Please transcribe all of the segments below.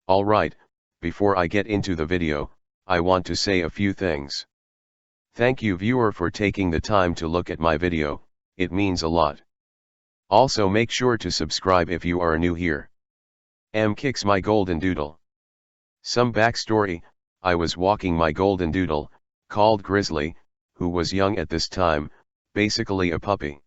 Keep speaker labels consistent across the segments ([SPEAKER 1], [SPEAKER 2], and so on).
[SPEAKER 1] Alright, before I get into the video, I want to say a few things. Thank you viewer for taking the time to look at my video, it means a lot. Also make sure to subscribe if you are new here. M kicks my goldendoodle. Some backstory, I was walking my goldendoodle, called Grizzly, who was young at this time, basically a puppy.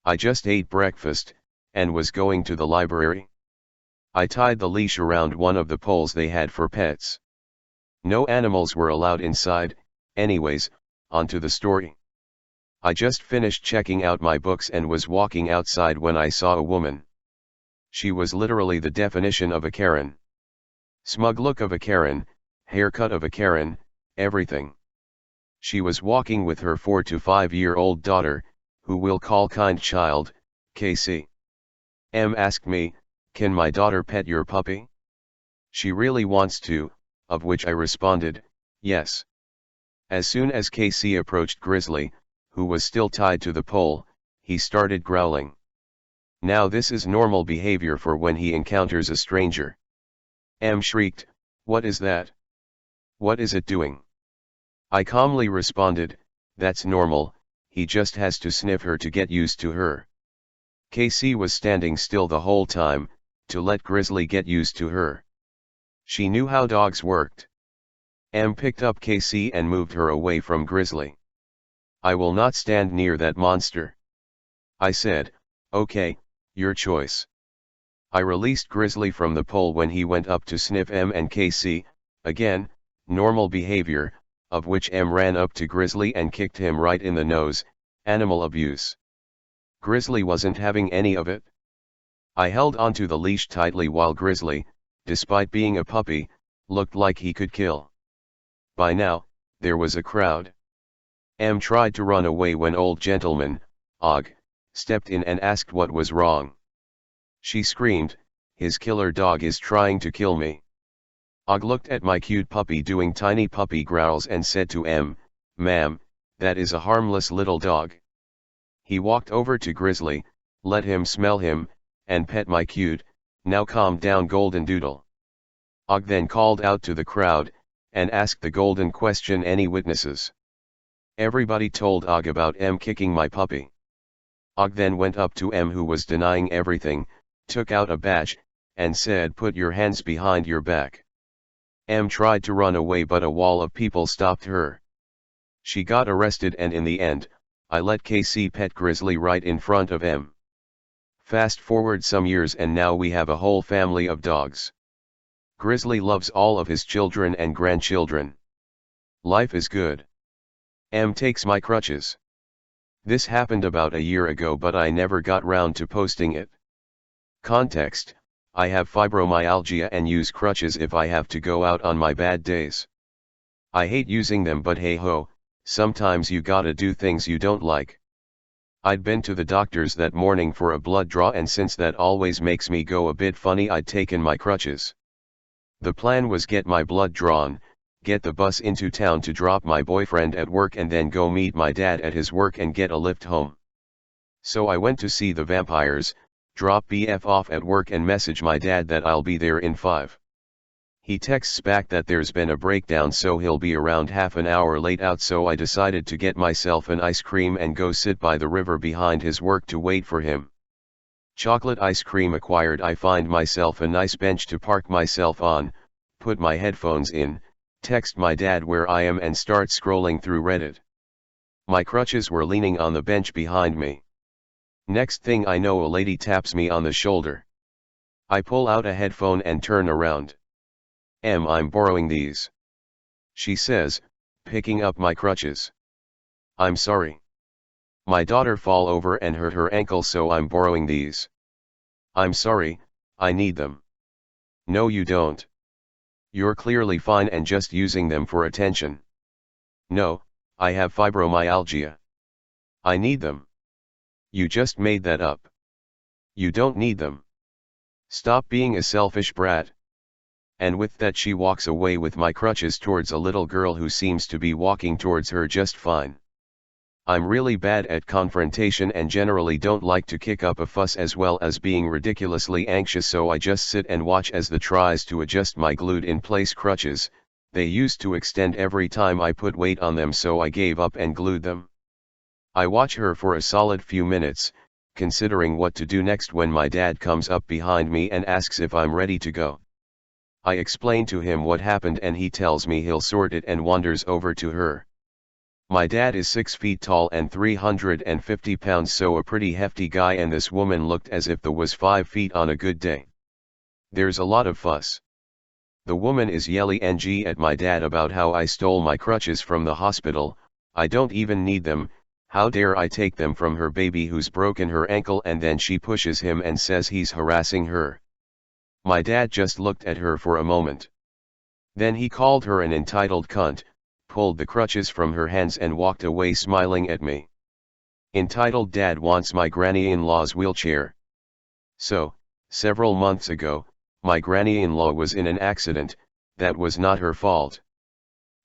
[SPEAKER 1] I just ate breakfast, and was going to the library. I tied the leash around one of the poles they had for pets. No animals were allowed inside, anyways, onto the story. I just finished checking out my books and was walking outside when I saw a woman. She was literally the definition of a Karen. Smug look of a Karen, haircut of a Karen, everything. She was walking with her 4 to 5-year-old daughter, who we'll call kind child, Casey. M asked me, "Can my daughter pet your puppy?" She really wants to, of which I responded, yes. As soon as Casey approached Grizzly, who was still tied to the pole, he started growling. Now this is normal behavior for when he encounters a stranger. M shrieked, "What is that? What is it doing?" I calmly responded, "That's normal, he just has to sniff her to get used to her." Casey was standing still the whole time, to let Grizzly get used to her. She knew how dogs worked. M picked up Casey and moved her away from Grizzly. "I will not stand near that monster." I said, "Okay, your choice." I released Grizzly from the pole when he went up to sniff M and Casey, again, normal behavior, of which M ran up to Grizzly and kicked him right in the nose, animal abuse. Grizzly wasn't having any of it. I held onto the leash tightly while Grizzly, despite being a puppy, looked like he could kill. By now, there was a crowd. M tried to run away when old gentleman, Og, stepped in and asked what was wrong. She screamed, "His killer dog is trying to kill me." Og looked at my cute puppy doing tiny puppy growls and said to M, "Ma'am, that is a harmless little dog." He walked over to Grizzly, let him smell him, and pet my cute, now calmed down goldendoodle. Og then called out to the crowd, and asked the golden question, "Any witnesses?" Everybody told Og about M kicking my puppy. Og then went up to M, who was denying everything, took out a badge, and said, "Put your hands behind your back." M tried to run away but a wall of people stopped her. She got arrested and in the end, I let Casey pet Grizzly right in front of M. Fast forward some years and now we have a whole family of dogs. Grizzly loves all of his children and grandchildren. Life is good. M takes my crutches. This happened about a year ago but I never got round to posting it. Context: I have fibromyalgia and use crutches if I have to go out on my bad days. I hate using them but hey ho, sometimes you gotta do things you don't like. I'd been to the doctors that morning for a blood draw and since that always makes me go a bit funny I'd taken my crutches. The plan was get my blood drawn, get the bus into town to drop my boyfriend at work and then go meet my dad at his work and get a lift home. So I went to see the vampires, drop BF off at work and message my dad that I'll be there in 5. He texts back that there's been a breakdown so he'll be around half an hour late out, so I decided to get myself an ice cream and go sit by the river behind his work to wait for him. Chocolate ice cream acquired, I find myself a nice bench to park myself on, put my headphones in, text my dad where I am and start scrolling through Reddit. My crutches were leaning on the bench behind me. Next thing I know a lady taps me on the shoulder. I pull out a headphone and turn around. "M, I'm borrowing these," she says, picking up my crutches. "I'm sorry. My daughter fall over and hurt her ankle so I'm borrowing these." "I'm sorry, I need them." "No you don't. You're clearly fine and just using them for attention." "No, I have fibromyalgia. I need them." "You just made that up. You don't need them. Stop being a selfish brat." And with that she walks away with my crutches towards a little girl who seems to be walking towards her just fine. I'm really bad at confrontation and generally don't like to kick up a fuss as well as being ridiculously anxious, so I just sit and watch as the tries to adjust my glued in place crutches. They used to extend every time I put weight on them, so I gave up and glued them. I watch her for a solid few minutes, considering what to do next when my dad comes up behind me and asks if I'm ready to go. I explain to him what happened and he tells me he'll sort it and wanders over to her. My dad is 6 feet tall and 350 pounds, so a pretty hefty guy, and this woman looked as if the was 5 feet on a good day. There's a lot of fuss. The woman is yelly ng at my dad about how I stole my crutches from the hospital. I don't even need them, how dare I take them from her baby who's broken her ankle, and then she pushes him and says he's harassing her. My dad just looked at her for a moment. Then he called her an entitled cunt, pulled the crutches from her hands and walked away smiling at me. Entitled dad wants my granny-in-law's wheelchair. So, several months ago, my granny-in-law was in an accident. That was not her fault.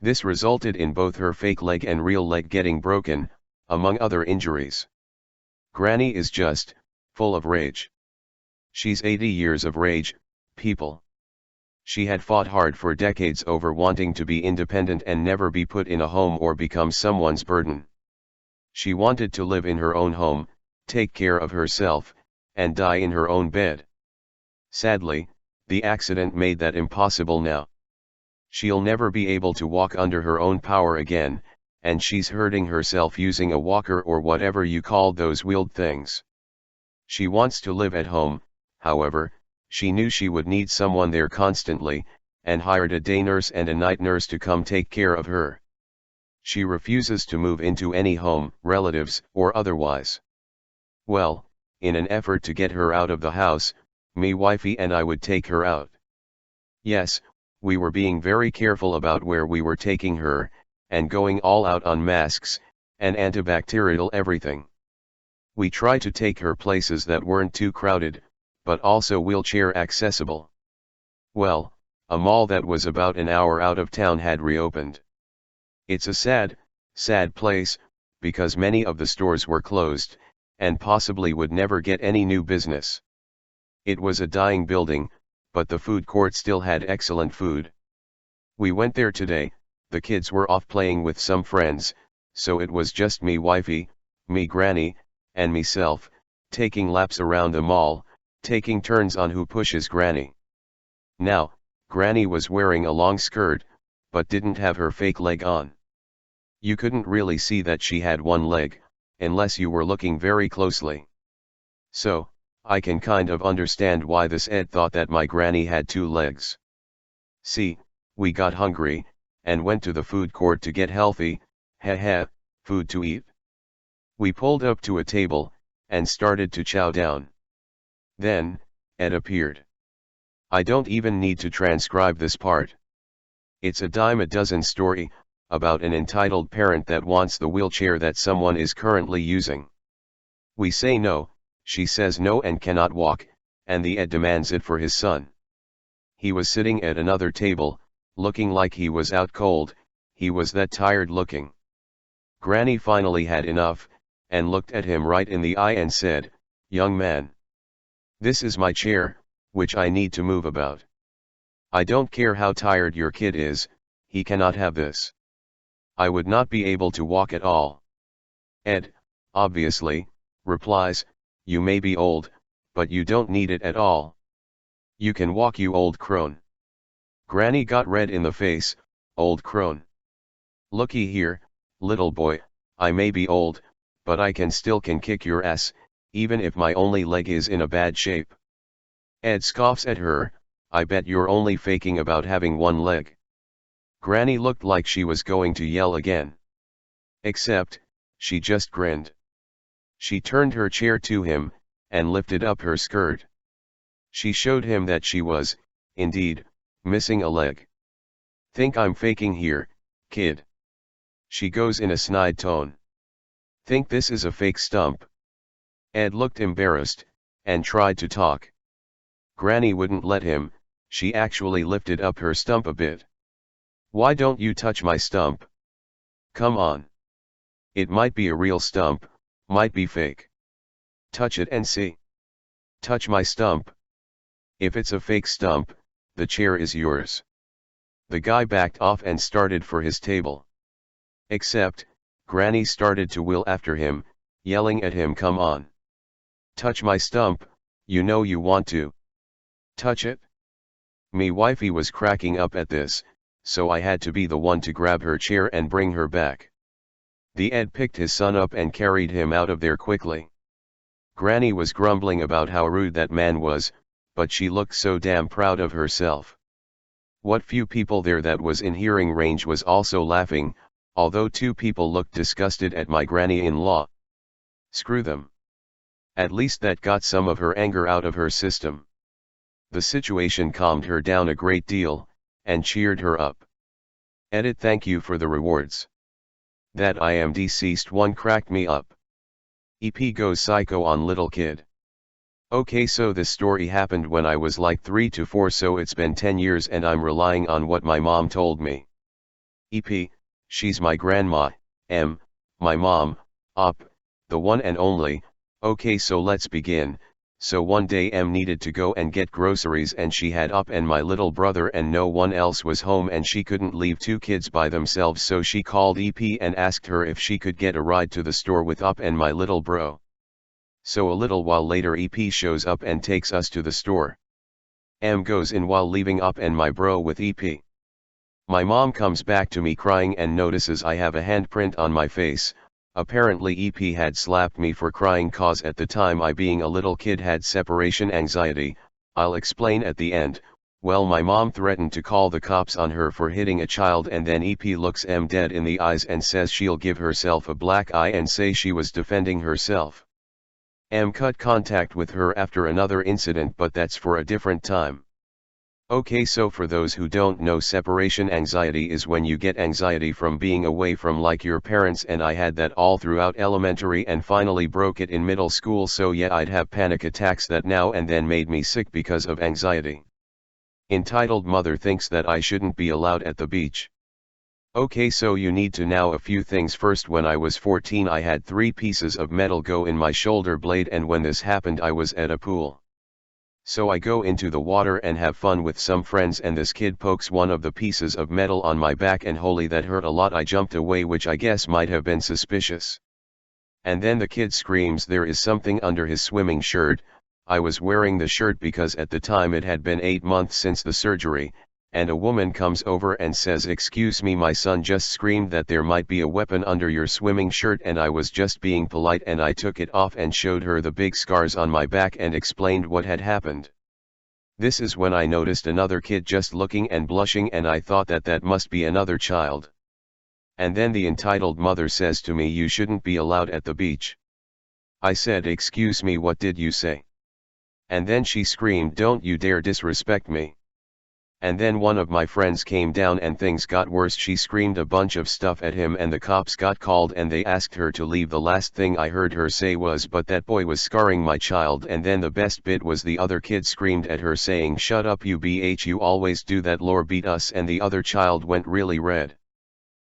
[SPEAKER 1] This resulted in both her fake leg and real leg getting broken, among other injuries. Granny is just full of rage. She's 80 years of rage, people. She had fought hard for decades over wanting to be independent and never be put in a home or become someone's burden. She wanted to live in her own home, take care of herself, and die in her own bed. Sadly, the accident made that impossible now. She'll never be able to walk under her own power again, and she's hurting herself using a walker or whatever you call those wheeled things. She wants to live at home. However, she knew she would need someone there constantly, and hired a day nurse and a night nurse to come take care of her. She refuses to move into any home, relatives or otherwise. Well, in an effort to get her out of the house, me wifey and I would take her out. Yes, we were being very careful about where we were taking her, and going all out on masks, and antibacterial everything. We tried to take her places that weren't too crowded, but also wheelchair accessible. Well, a mall that was about an hour out of town had reopened. It's a sad, sad place, because many of the stores were closed, and possibly would never get any new business. It was a dying building, but the food court still had excellent food. We went there today. The kids were off playing with some friends, so it was just me wifey, me granny, and meself, taking laps around the mall, taking turns on who pushes granny. Now, granny was wearing a long skirt, but didn't have her fake leg on. You couldn't really see that she had one leg, unless you were looking very closely. So, I can kind of understand why this Ed thought that my granny had two legs. See, we got hungry, and went to the food court to get healthy, food to eat. We pulled up to a table, and started to chow down. Then, Ed appeared. I don't even need to transcribe this part. It's a dime a dozen story, about an entitled parent that wants the wheelchair that someone is currently using. We say no, she says no and cannot walk, and the Ed demands it for his son. He was sitting at another table, looking like he was out cold, he was that tired looking. Granny finally had enough, and looked at him right in the eye and said, "Young man, this is my chair, which I need to move about. I don't care how tired your kid is, he cannot have this. I would not be able to walk at all." Ed, obviously, replies, "You may be old, but you don't need it at all. You can walk, you old crone." Granny got red in the face. Old crone. Looky here, little boy, I may be old, but I can kick your ass, even if my only leg is in a bad shape. Ed scoffs at her, "I bet you're only faking about having one leg." Granny looked like she was going to yell again. Except, she just grinned. She turned her chair to him, and lifted up her skirt. She showed him that she was, indeed, missing a leg. "Think I'm faking here, kid?" She goes in a snide tone. "Think this is a fake stump?" Ed looked embarrassed, and tried to talk. Granny wouldn't let him. She actually lifted up her stump a bit. "Why don't you touch my stump? Come on. It might be a real stump, might be fake. Touch it and see. Touch my stump. If it's a fake stump, the chair is yours. The guy backed off and started for his table. Except, Granny started to will after him, yelling at him, "Come on. Touch my stump, you know you want to. Touch it." Me wifey was cracking up at this, so I had to be the one to grab her chair and bring her back. The Ed picked his son up and carried him out of there quickly. Granny was grumbling about how rude that man was, but she looked so damn proud of herself. What few people there that was in hearing range was also laughing, although 2 people looked disgusted at my granny-in-law. Screw them. At least that got some of her anger out of her system. The situation calmed her down a great deal, and cheered her up. Edit. Thank you for the rewards. That I am deceased one cracked me up. EP goes psycho on little kid. Okay, so this story happened when I was like 3 to 4, so it's been 10 years and I'm relying on what my mom told me. EP, she's my grandma, M, my mom, Op, the one and only. Okay, so let's begin. So one day M needed to go and get groceries and she had Op and my little brother and no one else was home and she couldn't leave 2 kids by themselves, so she called EP and asked her if she could get a ride to the store with Op and my little bro. So a little while later EP shows up and takes us to the store. M goes in while leaving Op and my bro with EP. My mom comes back to me crying and notices I have a handprint on my face. Apparently EP had slapped me for crying cause at the time I, being a little kid, had separation anxiety. I'll explain at the end. Well, my mom threatened to call the cops on her for hitting a child, and then EP looks M dead in the eyes and says she'll give herself a black eye and say she was defending herself. M cut contact with her after another incident, but that's for a different time. Okay, so for those who don't know, separation anxiety is when you get anxiety from being away from like your parents, and I had that all throughout elementary and finally broke it in middle school, so yeah, I'd have panic attacks that now and then made me sick because of anxiety. Entitled mother thinks that I shouldn't be allowed at the beach. Okay, so you need to know a few things. First, when I was 14 I had 3 pieces of metal go in my shoulder blade, and when this happened I was at a pool. So I go into the water and have fun with some friends, and this kid pokes one of the pieces of metal on my back, and holy, that hurt a lot. I jumped away, which I guess might have been suspicious. And then the kid screams there is something under his swimming shirt. I was wearing the shirt because at the time it had been 8 months since the surgery, and a woman comes over and says, "Excuse me, my son just screamed that there might be a weapon under your swimming shirt," and I was just being polite, and I took it off and showed her the big scars on my back and explained what had happened. This is when I noticed another kid just looking and blushing, and I thought that that must be another child. And then the entitled mother says to me, "You shouldn't be allowed at the beach." I said, "Excuse me, what did you say?" And then she screamed, "Don't you dare disrespect me." And then one of my friends came down and things got worse. She screamed a bunch of stuff at him and the cops got called and they asked her to leave. The last thing I heard her say was, "But that boy was scarring my child." And then the best bit was the other kid screamed at her saying, "Shut up, you bitch, you always do that, Lord beat us," and the other child went really red.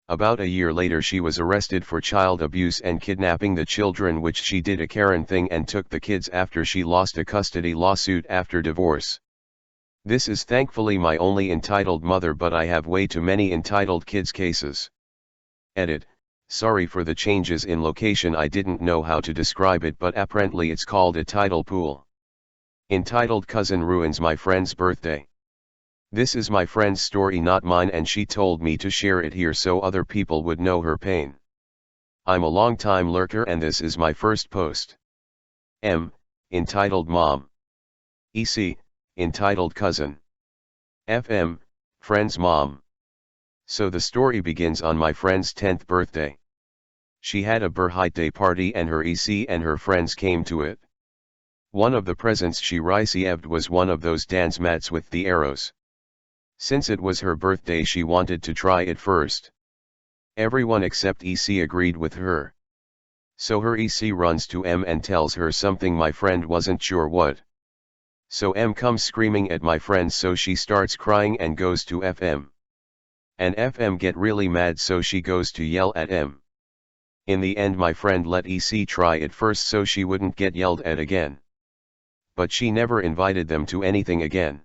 [SPEAKER 1] About a year later she was arrested for child abuse and kidnapping the children, which she did a Karen thing and took the kids after she lost a custody lawsuit after divorce. This is thankfully my only entitled mother, but I have way too many entitled kids cases. Edit. Sorry for the changes in location, I didn't know how to describe it, but apparently it's called a tidal pool. Entitled cousin ruins my friend's birthday. This is my friend's story, not mine, and she told me to share it here so other people would know her pain. I'm a long-time lurker and this is my first post. M. Entitled mom. EC. Entitled cousin. FM, friend's mom. So the story begins on my friend's 10th birthday. She had a birthday party and her EC and her friends came to it. One of the presents she received was one of those dance mats with the arrows. Since it was her birthday she wanted to try it first. Everyone except EC agreed with her. So her EC runs to M and tells her something my friend wasn't sure what. So M comes screaming at my friend, so she starts crying and goes to FM. And FM get really mad, so she goes to yell at M. In the end my friend let EC try it first so she wouldn't get yelled at again. But she never invited them to anything again.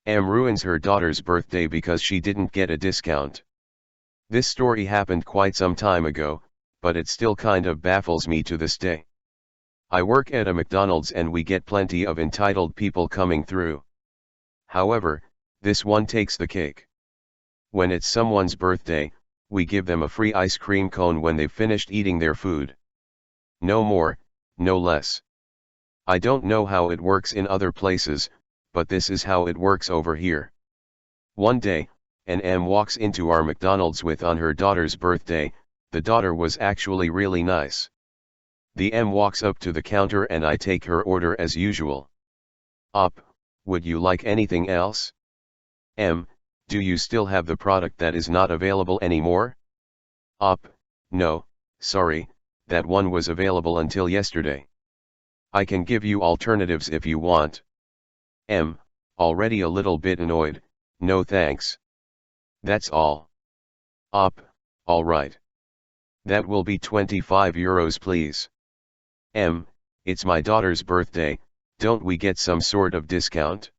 [SPEAKER 1] M ruins her daughter's birthday because she didn't get a discount. This story happened quite some time ago, but it still kind of baffles me to this day. I work at a McDonald's and we get plenty of entitled people coming through. However, this one takes the cake. When it's someone's birthday, we give them a free ice cream cone when they've finished eating their food. No more, no less. I don't know how it works in other places, but this is how it works over here. One day, an M walks into our McDonald's with on her daughter's birthday. The daughter was actually really nice. The M walks up to the counter and I take her order as usual. Up, would you like anything else? M, do you still have the product that is not available anymore? Up, no, sorry, that one was available until yesterday. I can give you alternatives if you want. M, already a little bit annoyed, no thanks. That's all. Up, alright. That will be 25 euros please. M, it's my daughter's birthday, don't we get some sort of discount?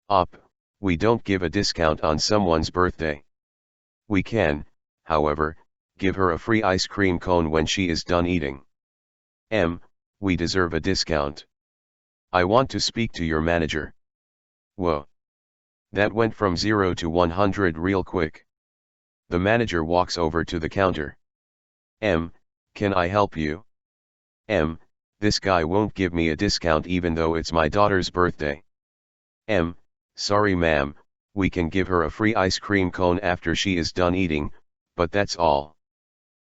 [SPEAKER 1] Up, we don't give a discount on someone's birthday. We can, however, give her a free ice cream cone when she is done eating. M, we deserve a discount. I want to speak to your manager. Whoa. That went from 0 to 100 real quick. The manager walks over to the counter. M, can I help you? M, this guy won't give me a discount even though it's my daughter's birthday. M, sorry ma'am, we can give her a free ice cream cone after she is done eating, but that's all.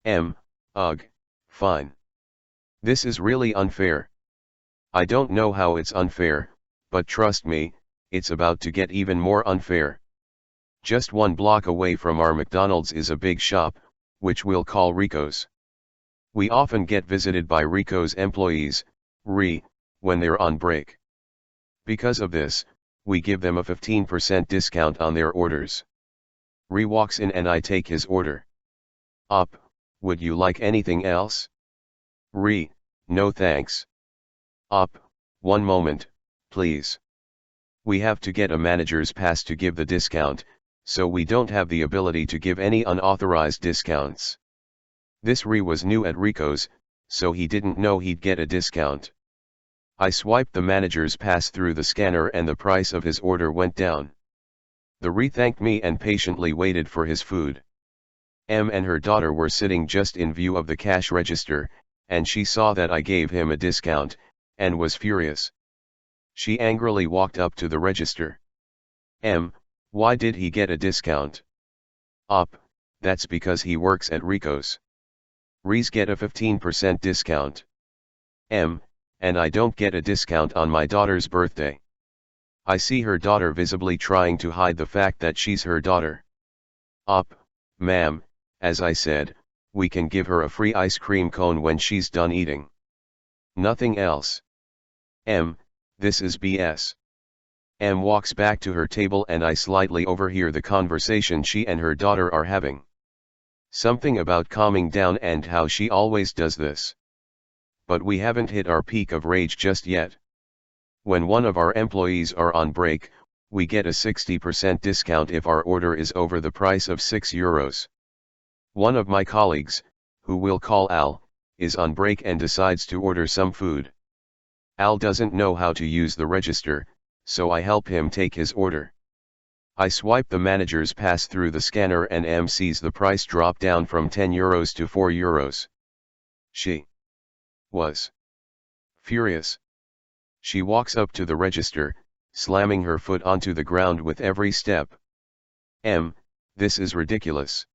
[SPEAKER 1] M, ugh, fine. This is really unfair. I don't know how it's unfair, but trust me, it's about to get even more unfair. Just one block away from our McDonald's is a big shop, which we'll call Rico's. We often get visited by Rico's employees, when they're on break. Because of this, we give them a 15% discount on their orders. Walks in and I take his order. Up, would you like anything else? No thanks. Up, one moment, please. We have to get a manager's pass to give the discount, so we don't have the ability to give any unauthorized discounts. This was new at Rico's, so he didn't know he'd get a discount. I swiped the manager's pass through the scanner and the price of his order went down. The thanked me and patiently waited for his food. M and her daughter were sitting just in view of the cash register, and she saw that I gave him a discount, and was furious. She angrily walked up to the register. M, why did he get a discount? Up, that's because he works at Rico's. Res get a 15% discount. M, and I don't get a discount on my daughter's birthday. I see her daughter visibly trying to hide the fact that she's her daughter. Up, ma'am, as I said, we can give her a free ice cream cone when she's done eating. Nothing else. M, this is BS. M walks back to her table and I slightly overhear the conversation she and her daughter are having. Something about calming down and how she always does this. But we haven't hit our peak of rage just yet. When one of our employees are on break, we get a 60% discount if our order is over the price of 6 euros. One of my colleagues, who we'll call Al, is on break and decides to order some food. Al doesn't know how to use the register, so I help him take his order. I swipe the manager's pass through the scanner and M sees the price drop down from 10 euros to 4 euros. She was furious. She walks up to the register, slamming her foot onto the ground with every step. M, this is ridiculous.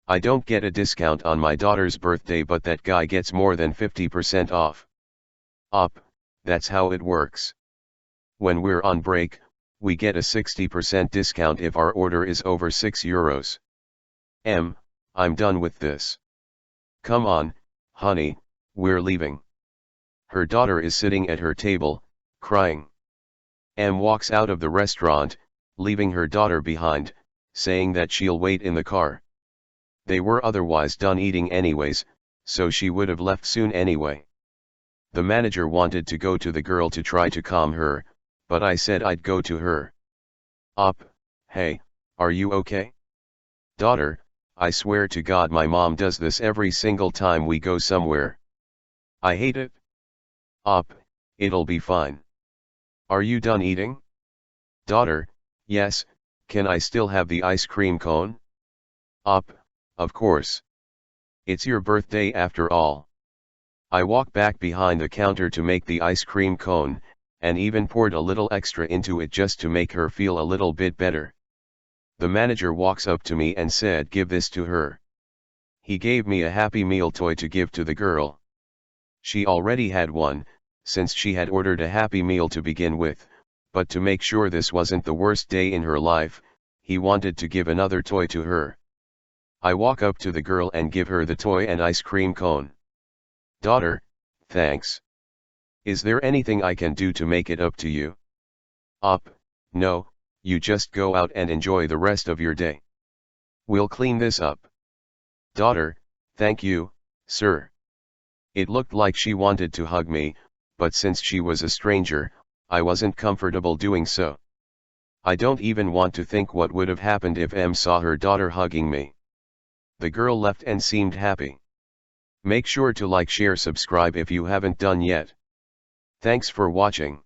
[SPEAKER 1] I don't get a discount on my daughter's birthday, but that guy gets more than 50% off. Up, that's how it works. When we're on break, we get a 60% discount if our order is over 6 euros. M, I'm done with this. Come on, honey, we're leaving. Her daughter is sitting at her table, crying. M walks out of the restaurant, leaving her daughter behind, saying that she'll wait in the car. They were otherwise done eating anyways, so she would have left soon anyway. The manager wanted to go to the girl to try to calm her, but I said I'd go to her. Up, hey, are you okay? Daughter, I swear to God my mom does this every single time we go somewhere. I hate it. Up, it'll be fine. Are you done eating? Daughter, yes, can I still have the ice cream cone? Up, of course. It's your birthday after all. I walk back behind the counter to make the ice cream cone, and even poured a little extra into it just to make her feel a little bit better. The manager walks up to me and said, "Give this to her." He gave me a Happy Meal toy to give to the girl. She already had one, since she had ordered a Happy Meal to begin with, but to make sure this wasn't the worst day in her life, he wanted to give another toy to her. I walk up to the girl and give her the toy and ice cream cone. Daughter, thanks. Is there anything I can do to make it up to you? Up, no, you just go out and enjoy the rest of your day. We'll clean this up. Daughter, thank you, sir. It looked like she wanted to hug me, but since she was a stranger, I wasn't comfortable doing so. I don't even want to think what would have happened if Em saw her daughter hugging me. The girl left and seemed happy. Make sure to like, share, subscribe if you haven't done yet. Thanks for watching.